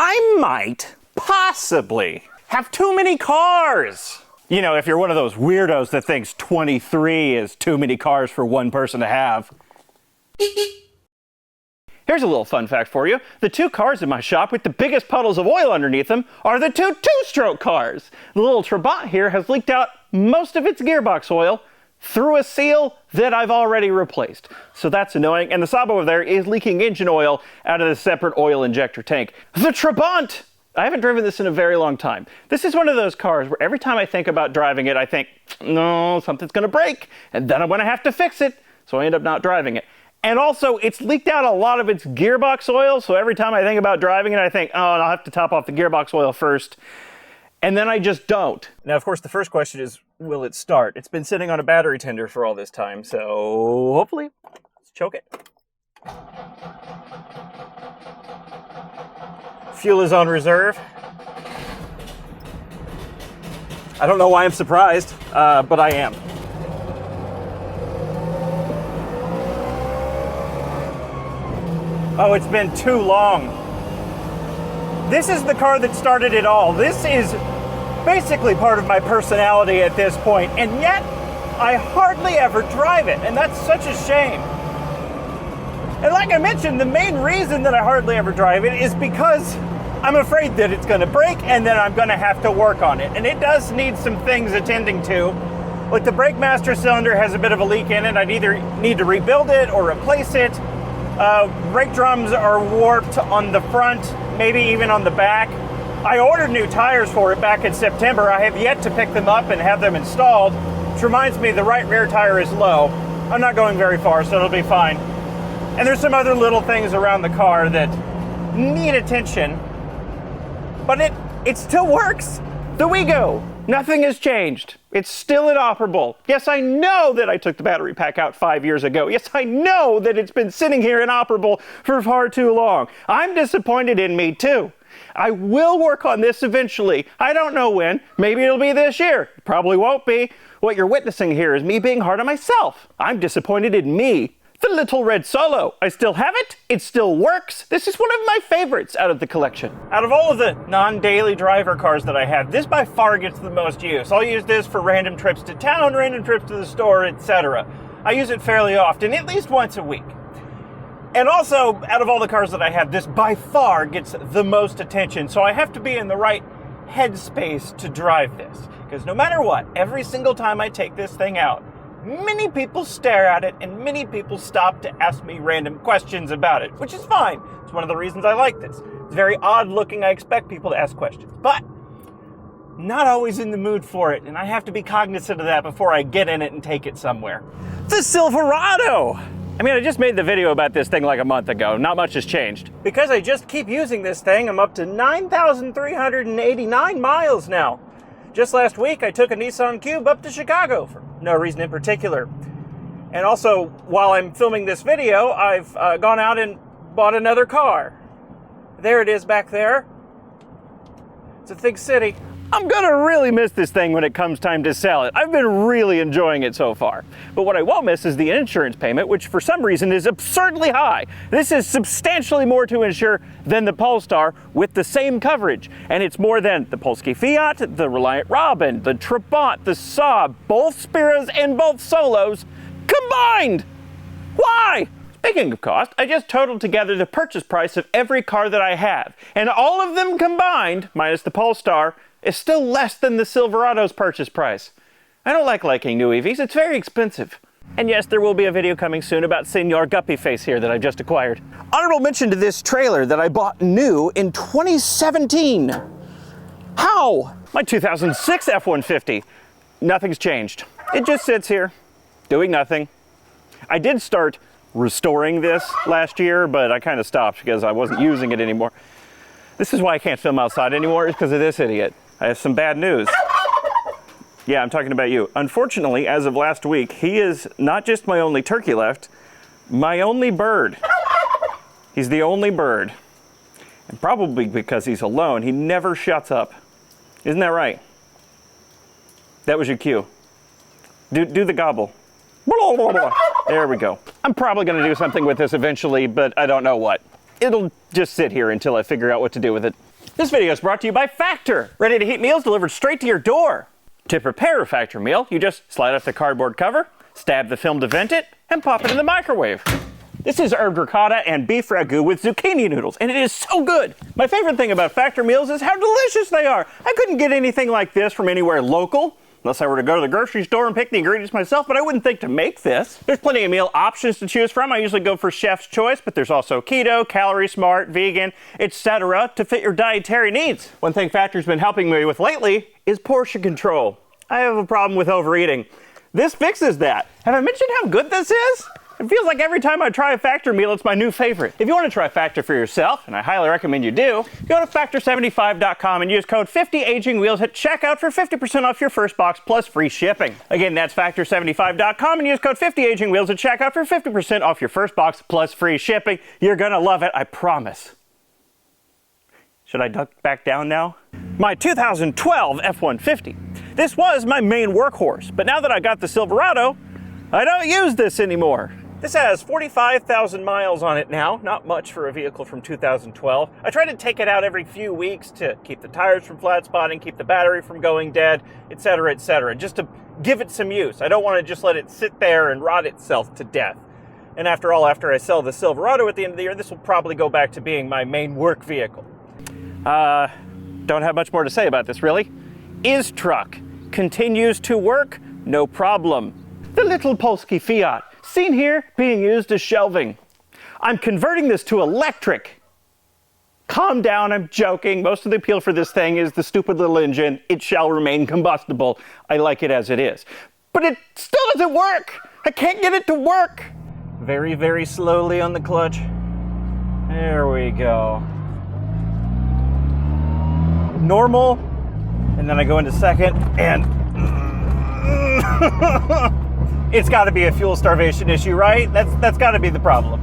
I might, possibly, have too many cars. You know, if you're one of those weirdos that thinks 23 is too many cars for one person to have. Here's a little fun fact for you. The two cars in my shop with the biggest puddles of oil underneath them are the two two-stroke cars. The little Trabant here has leaked out most of its gearbox oil through a seal that I've already replaced. So that's annoying. And the Saab over there is leaking engine oil out of the separate oil injector tank. The Trabant! I haven't driven this in a very long time. This is one of those cars where every time I think about driving it, I think, no, something's gonna break, and then I'm gonna have to fix it. So I end up not driving it. And also, it's leaked out a lot of its gearbox oil, so every time I think about driving it, I think, oh, I'll have to top off the gearbox oil first. And then I just don't. Now, of course, the first question is, will it start? It's been sitting on a battery tender for all this time, so hopefully, let's choke it. Fuel is on reserve. I don't know why I'm surprised, but I am. Oh, it's been too long. This is the car that started it all. This is basically part of my personality at this point, and yet I hardly ever drive it, and that's such a shame. And like I mentioned, the main reason that I hardly ever drive it is because I'm afraid that it's gonna break and then I'm gonna have to work on it. And it does need some things attending to. Like the brake master cylinder has a bit of a leak in it. I'd either need to rebuild it or replace it. Brake drums are warped on the front, maybe even on the back. I ordered new tires for it back in September. I have yet to pick them up and have them installed, which reminds me the right rear tire is low. I'm not going very far, so it'll be fine. And there's some other little things around the car that need attention, but it still works. The WeGo, nothing has changed. It's still inoperable. Yes, I know that I took the battery pack out 5 years ago. Yes, I know that it's been sitting here inoperable for far too long. I'm disappointed in me too. I will work on this eventually. I don't know when. Maybe it'll be this year. It probably won't be. What you're witnessing here is me being hard on myself. I'm disappointed in me. The little red Solo. I still have it. It still works. This is one of my favorites out of the collection. Out of all of the non-daily driver cars that I have, this by far gets the most use. I'll use this for random trips to town, random trips to the store, etc. I use it fairly often, at least once a week. And also, out of all the cars that I have, this by far gets the most attention, so I have to be in the right headspace to drive this. Because no matter what, every single time I take this thing out, many people stare at it and many people stop to ask me random questions about it, which is fine. It's one of the reasons I like this. It's very odd looking. I expect people to ask questions, but not always in the mood for it, and I have to be cognizant of that before I get in it and take it somewhere. The Silverado! I mean, I just made the video about this thing like a month ago. Not much has changed. Because I just keep using this thing, I'm up to 9,389 miles now. Just last week, I took a Nissan Cube up to Chicago for no reason in particular. And also, while I'm filming this video, I've gone out and bought another car. There it is back there. It's a Think City. I'm gonna really miss this thing when it comes time to sell it. I've been really enjoying it so far. But what I won't miss is the insurance payment, which for some reason is absurdly high. This is substantially more to insure than the Polestar with the same coverage. And it's more than the Polski Fiat, the Reliant Robin, the Trabant, the Saab, both Spiras and both Solos combined. Why? Speaking of cost, I just totaled together the purchase price of every car that I have. And all of them combined, minus the Polestar, is still less than the Silverado's purchase price. I don't like liking new EVs, it's very expensive. And yes, there will be a video coming soon about Senor Guppy Face here that I just acquired. Honorable mention to this trailer that I bought new in 2017. How? My 2006 F-150. Nothing's changed. It just sits here, doing nothing. I did start restoring this last year, but I kind of stopped because I wasn't using it anymore. This is why I can't film outside anymore, is because of this idiot. I have some bad news. Yeah, I'm talking about you. Unfortunately, as of last week, he is not just my only turkey left, my only bird. He's the only bird. And probably because he's alone, he never shuts up. Isn't that right? That was your cue. Do the gobble. There we go. I'm probably gonna do something with this eventually, but I don't know what. It'll just sit here until I figure out what to do with it. This video is brought to you by Factor, ready-to-heat meals delivered straight to your door. To prepare a Factor meal, you just slide off the cardboard cover, stab the film to vent it, and pop it in the microwave. This is herb ricotta and beef ragu with zucchini noodles, and it is so good. My favorite thing about Factor meals is how delicious they are. I couldn't get anything like this from anywhere local, unless I were to go to the grocery store and pick the ingredients myself, but I wouldn't think to make this. There's plenty of meal options to choose from. I usually go for chef's choice, but there's also keto, calorie smart, vegan, etc. to fit your dietary needs. One thing Factor's been helping me with lately is portion control. I have a problem with overeating. This fixes that. Have I mentioned how good this is? It feels like every time I try a Factor meal, it's my new favorite. If you want to try Factor for yourself, and I highly recommend you do, go to Factor75.com and use code 50AgingWheels at checkout for 50% off your first box plus free shipping. Again, that's Factor75.com and use code 50AgingWheels at checkout for 50% off your first box plus free shipping. You're gonna love it, I promise. Should I duck back down now? My 2012 F-150. This was my main workhorse, but now that I got the Silverado, I don't use this anymore. This has 45,000 miles on it now, not much for a vehicle from 2012. I try to take it out every few weeks to keep the tires from flat spotting, keep the battery from going dead, etc., just to give it some use. I don't want to just let it sit there and rot itself to death. And after all, after I sell the Silverado at the end of the year, this will probably go back to being my main work vehicle. Don't have much more to say about this, really. Is-Truck continues to work, no problem. The little Polski Fiat, seen here being used as shelving. I'm converting this to electric. Calm down, I'm joking. Most of the appeal for this thing is the stupid little engine. It shall remain combustible. I like it as it is. But it still doesn't work. I can't get it to work. Very, very slowly on the clutch. There we go. Normal, and then I go into second, and it's got to be a fuel starvation issue, right? That's got to be the problem.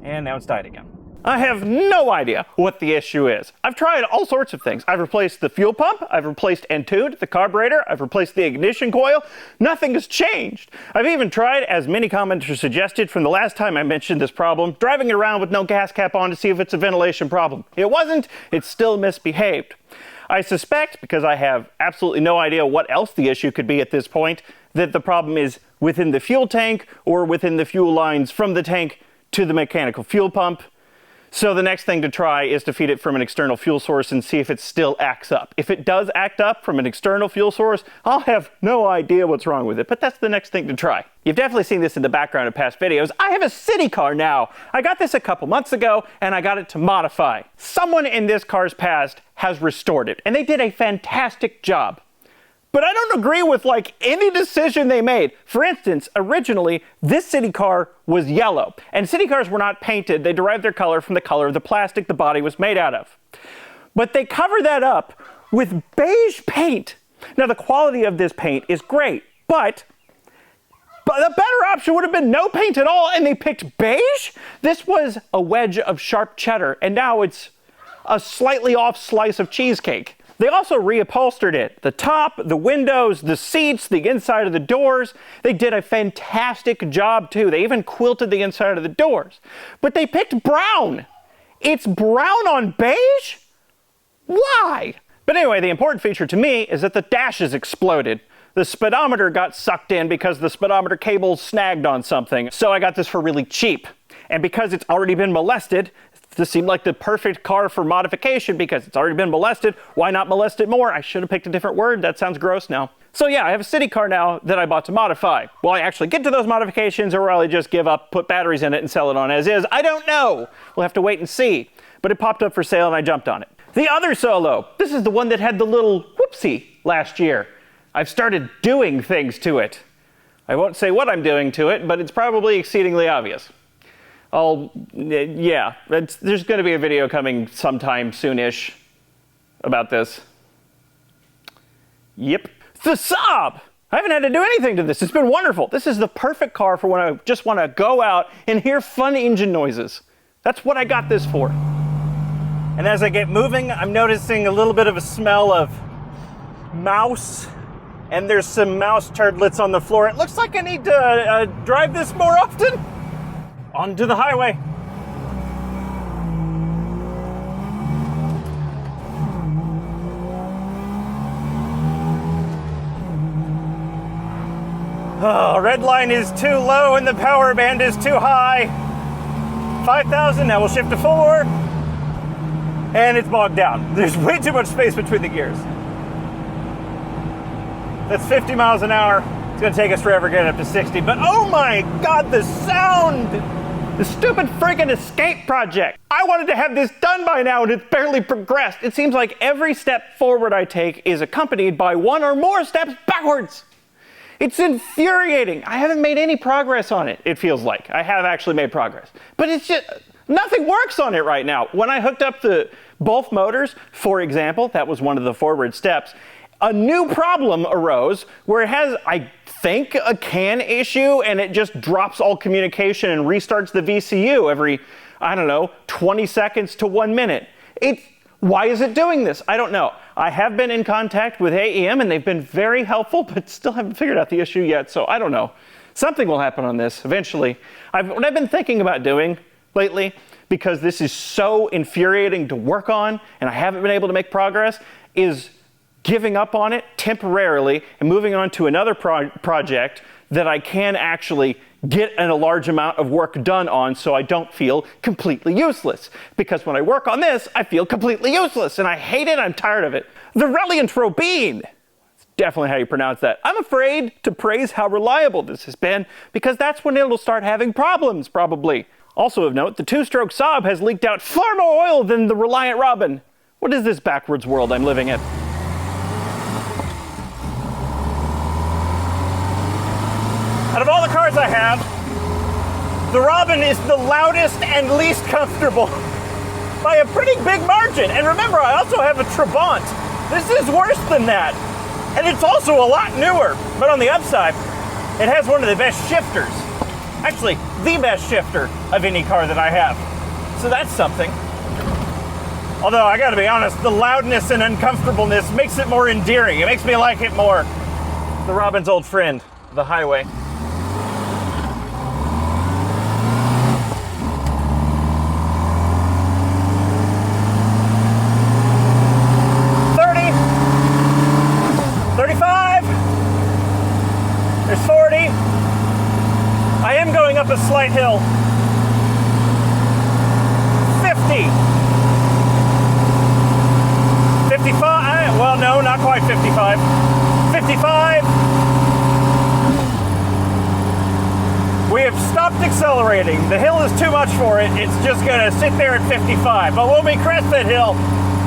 And now it's died again. I have no idea what the issue is. I've tried all sorts of things. I've replaced the fuel pump, I've replaced and tuned the carburetor, I've replaced the ignition coil. Nothing has changed. I've even tried, as many commenters suggested from the last time I mentioned this problem, driving it around with no gas cap on to see if it's a ventilation problem. It wasn't, it's still misbehaved. I suspect, because I have absolutely no idea what else the issue could be at this point, that the problem is within the fuel tank or within the fuel lines from the tank to the mechanical fuel pump. So the next thing to try is to feed it from an external fuel source and see if it still acts up. If it does act up from an external fuel source, I'll have no idea what's wrong with it, but that's the next thing to try. You've definitely seen this in the background of past videos. I have a city car now. I got this a couple months ago and I got it to modify. Someone in this car's past has restored it and they did a fantastic job. But I don't agree with any decision they made. For instance, originally, this city car was yellow. And city cars were not painted. They derived their color from the color of the plastic the body was made out of. But they covered that up with beige paint. Now, the quality of this paint is great, but the better option would have been no paint at all, and they picked beige? This was a wedge of sharp cheddar, and now it's a slightly off slice of cheesecake. They also reupholstered it. The top, the windows, the seats, the inside of the doors. They did a fantastic job too. They even quilted the inside of the doors. But they picked brown. It's brown on beige? Why? But anyway, the important feature to me is that the dashes exploded. The speedometer got sucked in because the speedometer cable snagged on something. So I got this for really cheap. And because it's already been molested, this seemed like the perfect car for modification because it's already been molested. Why not molest it more? I should have picked a different word. That sounds gross now. So yeah, I have a city car now that I bought to modify. Will I actually get to those modifications or will I just give up, put batteries in it and sell it on as is? I don't know. We'll have to wait and see. But it popped up for sale and I jumped on it. The other Solo. This is the one that had the little whoopsie last year. I've started doing things to it. I won't say what I'm doing to it, but it's probably exceedingly obvious. Yeah, there's going to be a video coming sometime soon-ish about this. Yep. The Saab! I haven't had to do anything to this. It's been wonderful. This is the perfect car for when I just want to go out and hear fun engine noises. That's what I got this for. And as I get moving, I'm noticing a little bit of a smell of mouse. And there's some mouse turdlets on the floor. It looks like I need to drive this more often. Onto the highway. Oh, red line is too low and the power band is too high. 5,000, now we'll shift to 4. And it's bogged down. There's way too much space between the gears. That's 50 miles an hour. It's gonna take us forever getting up to 60, but oh my God, the sound! The stupid friggin' escape project. I wanted to have this done by now and it's barely progressed. It seems like every step forward I take is accompanied by one or more steps backwards. It's infuriating. I haven't made any progress on it, it feels like. I have actually made progress. But it's just, nothing works on it right now. When I hooked up both motors, for example, that was one of the forward steps, a new problem arose where it has, I think, a CAN issue and it just drops all communication and restarts the VCU every, I don't know, 20 seconds to 1 minute. Why is it doing this? I don't know. I have been in contact with AEM and they've been very helpful, but still haven't figured out the issue yet, so I don't know. Something will happen on this eventually. What I've been thinking about doing lately, because this is so infuriating to work on and I haven't been able to make progress, is giving up on it temporarily and moving on to another project that I can actually get a large amount of work done on so I don't feel completely useless. Because when I work on this, I feel completely useless and I hate it, I'm tired of it. The Reliant Robin, that's definitely how you pronounce that. I'm afraid to praise how reliable this has been because that's when it'll start having problems, probably. Also of note, the two-stroke Saab has leaked out far more oil than the Reliant Robin. What is this backwards world I'm living in? Out of all the cars I have, the Robin is the loudest and least comfortable by a pretty big margin. And remember, I also have a Trabant. This is worse than that. And it's also a lot newer. But on the upside, it has one of the best shifters. Actually, the best shifter of any car that I have. So that's something. Although, I gotta be honest, the loudness and uncomfortableness makes it more endearing. It makes me like it more. The Robin's old friend, the highway. There's 40. I am going up a slight hill. 50. 55. Well, no, not quite 55. 55. We have stopped accelerating. The hill is too much for it. It's just gonna sit there at 55. But when we crest that hill,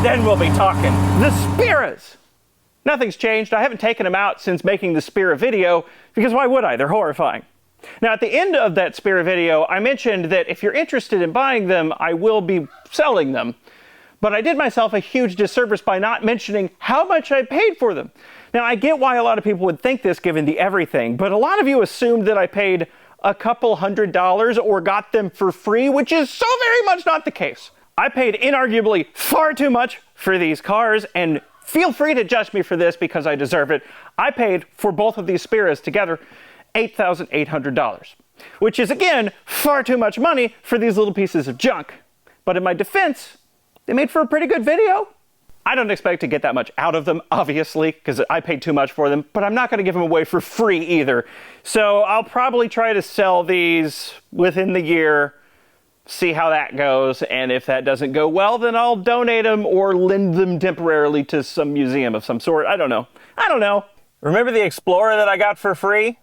then we'll be talking. The Spiras. Nothing's changed. I haven't taken them out since making the Spira video, because why would I? They're horrifying. Now, at the end of that Spira video, I mentioned that if you're interested in buying them, I will be selling them. But I did myself a huge disservice by not mentioning how much I paid for them. Now, I get why a lot of people would think this given the everything, but a lot of you assumed that I paid a couple $100 or got them for free, which is so very much not the case. I paid inarguably far too much for these cars, and feel free to judge me for this because I deserve it. I paid for both of these Spiras together $8,800, which is, again, far too much money for these little pieces of junk. But in my defense, they made for a pretty good video. I don't expect to get that much out of them, obviously, because I paid too much for them, but I'm not going to give them away for free either. So I'll probably try to sell these within the year, see how that goes, and if that doesn't go well, then I'll donate them or lend them temporarily to some museum of some sort. I don't know. Remember the Explorer that I got for free?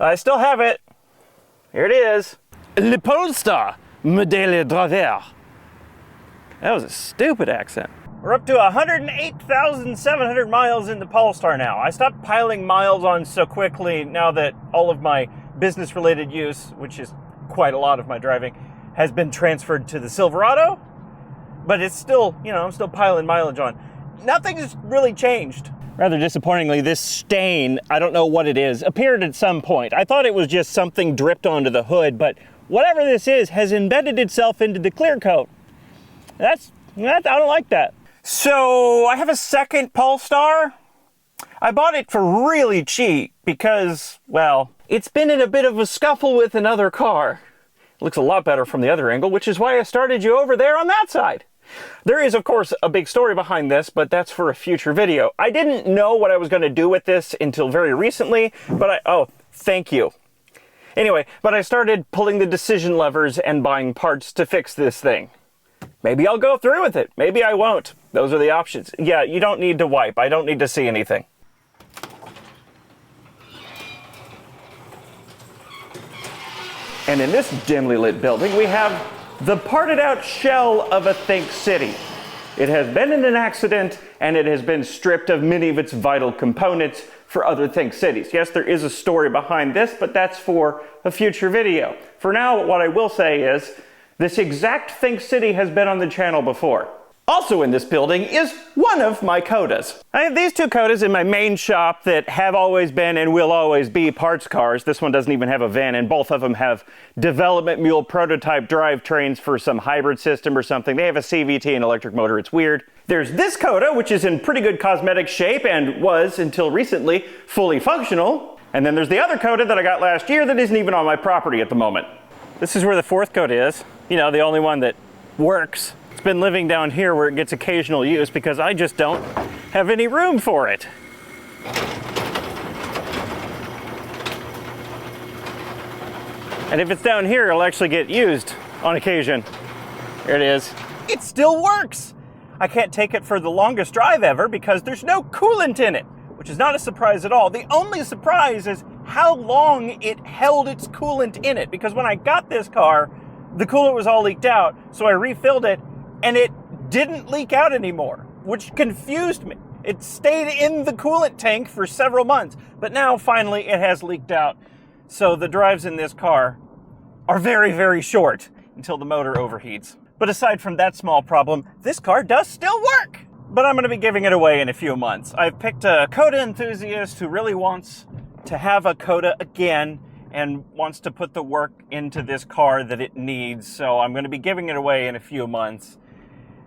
I still have it. Here it is. Le Polestar Modèle Driver. That was a stupid accent. We're up to 108,700 miles in the Polestar now. I stopped piling miles on so quickly now that all of my business-related use, which is quite a lot of my driving, has been transferred to the Silverado. But it's still, I'm still piling mileage on. Nothing's really changed. Rather disappointingly, this stain, I don't know what it is, appeared at some point. I thought it was just something dripped onto the hood, but whatever this is has embedded itself into the clear coat. I don't like that. So I have a second Polestar. I bought it for really cheap because, well, it's been in a bit of a scuffle with another car. It looks a lot better from the other angle, which is why I started you over there on that side. There is, of course, a big story behind this, but that's for a future video. I didn't know what I was going to do with this until very recently, but Thank you. Anyway, but I started pulling the decision levers and buying parts to fix this thing. Maybe I'll go through with it. Maybe I won't. Those are the options. Yeah, you don't need to wipe. I don't need to see anything. And in this dimly lit building, we have the parted out shell of a Think City. It has been in an accident, and it has been stripped of many of its vital components for other Think Cities. Yes, there is a story behind this, but that's for a future video. For now, what I will say is, this exact Think City has been on the channel before. Also in this building is one of my Kodas. I have these two Kodas in my main shop that have always been and will always be parts cars. This one doesn't even have a VIN, and both of them have development mule prototype drivetrains for some hybrid system or something. They have a CVT and electric motor. It's weird. There's this Koda, which is in pretty good cosmetic shape and was, until recently, fully functional. And then there's the other Koda that I got last year that isn't even on my property at the moment. This is where the fourth Koda is. You know, the only one that works. It's been living down here where it gets occasional use because I just don't have any room for it. And if it's down here, it'll actually get used on occasion. There it is. It still works! I can't take it for the longest drive ever because there's no coolant in it, which is not a surprise at all. The only surprise is how long it held its coolant in it, because when I got this car, the coolant was all leaked out, so I refilled it, and it didn't leak out anymore, which confused me. It stayed in the coolant tank for several months, but now finally it has leaked out. So the drives in this car are very, very short until the motor overheats. But aside from that small problem, this car does still work. But I'm going to be giving it away in a few months. I've picked a Koda enthusiast who really wants to have a Koda again and wants to put the work into this car that it needs. So I'm going to be giving it away in a few months.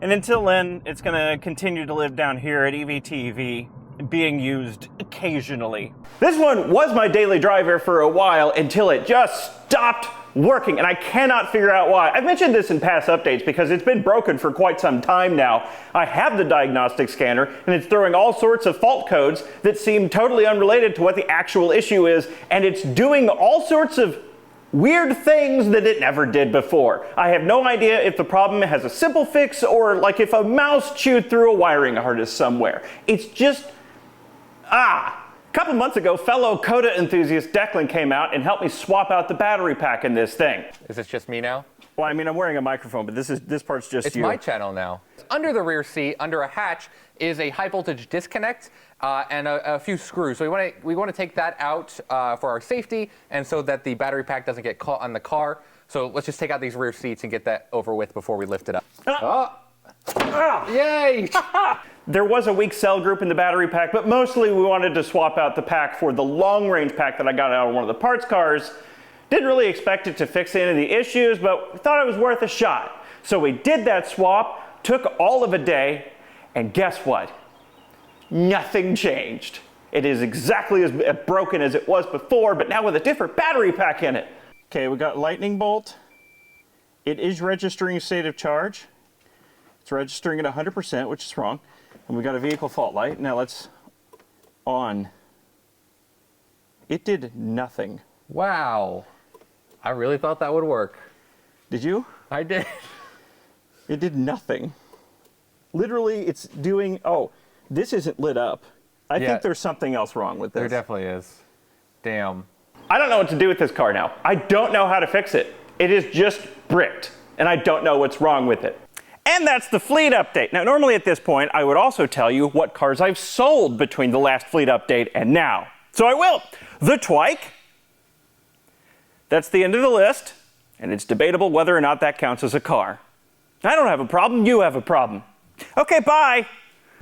And until then, it's going to continue to live down here at EVTV, being used occasionally. This one was my daily driver for a while until it just stopped working, and I cannot figure out why. I've mentioned this in past updates because it's been broken for quite some time now. I have the diagnostic scanner, and it's throwing all sorts of fault codes that seem totally unrelated to what the actual issue is, and it's doing all sorts of weird things that it never did before. I have no idea if the problem has a simple fix or like if a mouse chewed through a wiring harness somewhere. It's just, A couple months ago, fellow Koda enthusiast Declan came out and helped me swap out the battery pack in this thing. Is this just me now? Well, I mean, I'm wearing a microphone, but this part's just It's you. my channel now. Under the rear seat, under a hatch, is a high voltage disconnect and a few screws. So we want to take that out for our safety and so that the battery pack doesn't get caught on the car. So let's just take out these rear seats and get that over with before we lift it up. Yay! There was a weak cell group in the battery pack, but mostly we wanted to swap out the pack for the long range pack that I got out of one of the parts cars. Didn't really expect it to fix any of the issues, but thought it was worth a shot. So we did that swap, took all of a day, and guess what? Nothing changed. It is exactly as broken as it was before, but now with a different battery pack in it. Okay, we got lightning bolt. It is registering state of charge. It's registering at 100%, which is wrong. And we got a vehicle fault light. Now let's on. It did nothing. Wow. I really thought that would work. Did you? I did. It did nothing. Literally, it's doing, oh, this isn't lit up. I think there's something else wrong with this. There definitely is. Damn. I don't know what to do with this car now. I don't know how to fix it. It is just bricked, and I don't know what's wrong with it. And that's the fleet update. Now, normally at this point, I would also tell you what cars I've sold between the last fleet update and now. So I will. The Twike. That's the end of the list, and it's debatable whether or not that counts as a car. I don't have a problem, you have a problem. Okay, bye.